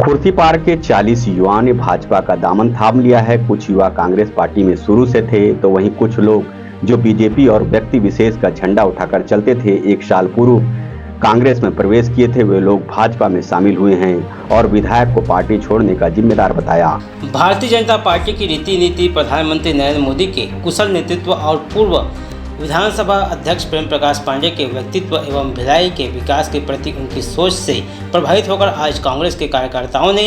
खुर्सीपार के 40 युवाओं ने भाजपा का दामन थाम लिया है। कुछ युवा कांग्रेस पार्टी में शुरू से थे, तो वहीं कुछ लोग जो बीजेपी और व्यक्ति विशेष का झंडा उठाकर चलते थे, 1 साल पूर्व कांग्रेस में प्रवेश किए थे, वे लोग भाजपा में शामिल हुए हैं और विधायक को पार्टी छोड़ने का जिम्मेदार बताया। भारतीय जनता पार्टी की रीति नीति, प्रधानमंत्री नरेंद्र मोदी के कुशल नेतृत्व और पूर्व विधानसभा अध्यक्ष प्रेम प्रकाश पांडेय के व्यक्तित्व एवं भिलाई के विकास के प्रति उनकी सोच से प्रभावित होकर आज कांग्रेस के कार्यकर्ताओं ने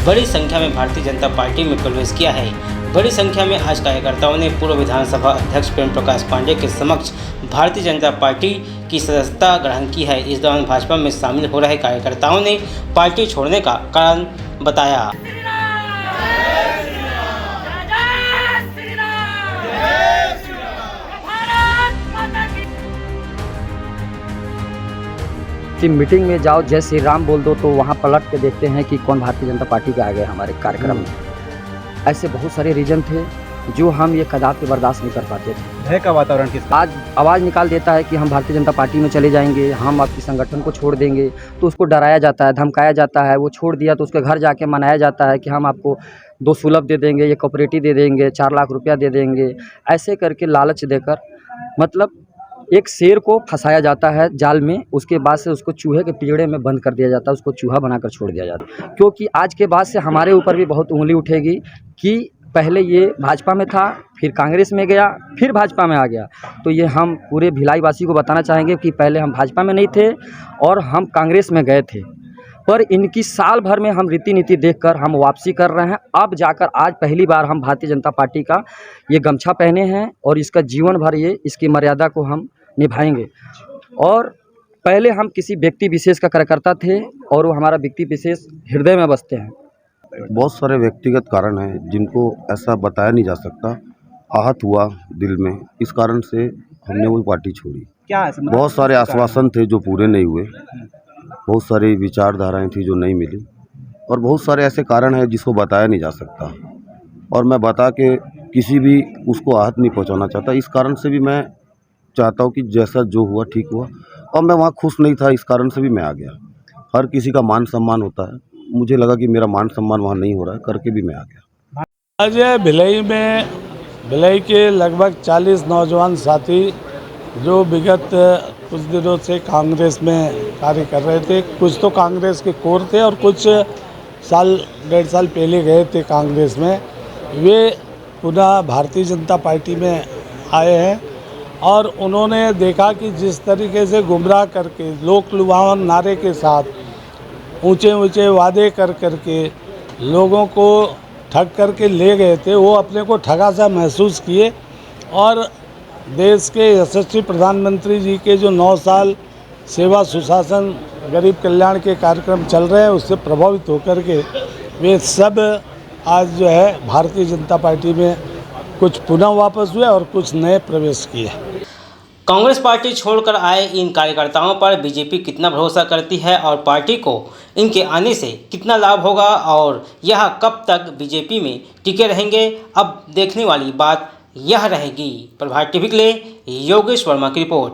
बड़ी संख्या में भारतीय जनता पार्टी में प्रवेश किया है। बड़ी संख्या में आज कार्यकर्ताओं ने पूर्व विधानसभा अध्यक्ष प्रेम प्रकाश पांडेय के समक्ष भारतीय जनता पार्टी की सदस्यता ग्रहण की है। इस दौरान भाजपा में शामिल हो रहे कार्यकर्ताओं ने पार्टी छोड़ने का कारण बताया। कि मीटिंग में जाओ, जय श्री राम बोल दो तो वहाँ पलट के देखते हैं कि कौन भारतीय जनता पार्टी के आ गए हमारे कार्यक्रम में। ऐसे बहुत सारे रीजन थे जो हम ये कदापि बर्दाश्त नहीं कर पाते थे। भय का वातावरण किस आज आवाज़ निकाल देता है कि हम भारतीय जनता पार्टी में चले जाएंगे, हम आपकी संगठन को छोड़ देंगे, तो उसको डराया जाता है, धमकाया जाता है। वो छोड़ दिया तो उसके घर जाके मनाया जाता है कि हम आपको 2 सुलभ दे देंगे, ये कोऑपरेटिव दे देंगे, 4 लाख रुपया दे देंगे। ऐसे करके लालच देकर मतलब एक शेर को फंसाया जाता है जाल में, उसके बाद से उसको चूहे के पिंजड़े में बंद कर दिया जाता है, उसको चूहा बनाकर छोड़ दिया जाता है। क्योंकि आज के बाद से हमारे ऊपर भी बहुत उंगली उठेगी कि पहले ये भाजपा में था, फिर कांग्रेस में गया, फिर भाजपा में आ गया। तो ये हम पूरे भिलाई वासी को बताना चाहेंगे कि पहले हम भाजपा में नहीं थे और हम कांग्रेस में गए थे, पर इनकी साल भर में हम रीति नीति देखकर हम वापसी कर रहे हैं। अब जाकर आज पहली बार हम भारतीय जनता पार्टी का ये गमछा पहने हैं और इसका जीवन भर ये इसकी मर्यादा को हम निभाएंगे। और पहले हम किसी व्यक्ति विशेष का कार्यकर्ता थे और वो हमारा व्यक्ति विशेष हृदय में बसते हैं। बहुत सारे व्यक्तिगत कारण हैं जिनको ऐसा बताया नहीं जा सकता। आहत हुआ दिल में, इस कारण से हमने वो पार्टी छोड़ी। क्या है? बहुत सारे आश्वासन थे जो पूरे नहीं हुए, बहुत सारी विचारधाराएं थी जो नहीं मिली, और बहुत सारे ऐसे कारण हैं जिसको बताया नहीं जा सकता और मैं बता के किसी भी उसको आहत नहीं पहुंचाना चाहता। इस कारण से भी मैं चाहता हूं कि जैसा जो हुआ ठीक हुआ, और मैं वहां खुश नहीं था, इस कारण से भी मैं आ गया। हर किसी का मान सम्मान होता है, मुझे लगा कि मेरा मान सम्मान वहां नहीं हो रहा है, करके भी मैं आ गया। आज भिलाई के लगभग 40 नौजवान साथी जो विगत कुछ दिनों से कांग्रेस में कार्य कर रहे थे, कुछ तो कांग्रेस के कोर थे और कुछ साल 1.5 साल पहले गए थे कांग्रेस में, वे पुनः भारतीय जनता पार्टी में आए हैं। और उन्होंने देखा कि जिस तरीके से गुमराह करके लोक लुभावन नारे के साथ ऊंचे ऊंचे वादे कर करके लोगों को ठग करके ले गए थे, वो अपने को ठगा सा महसूस किए और देश के यशस्वी प्रधानमंत्री जी के जो 9 साल सेवा सुशासन गरीब कल्याण के कार्यक्रम चल रहे हैं, उससे प्रभावित होकर के वे सब आज जो है भारतीय जनता पार्टी में कुछ पुनः वापस हुए और कुछ नए प्रवेश किए। कांग्रेस पार्टी छोड़कर आए इन कार्यकर्ताओं पर बीजेपी कितना भरोसा करती है और पार्टी को इनके आने से कितना लाभ होगा और यह कब तक बीजेपी में टिके रहेंगे, अब देखने वाली बात यह रहेगी। प्रभात टीवी के लिए योगेश वर्मा की रिपोर्ट।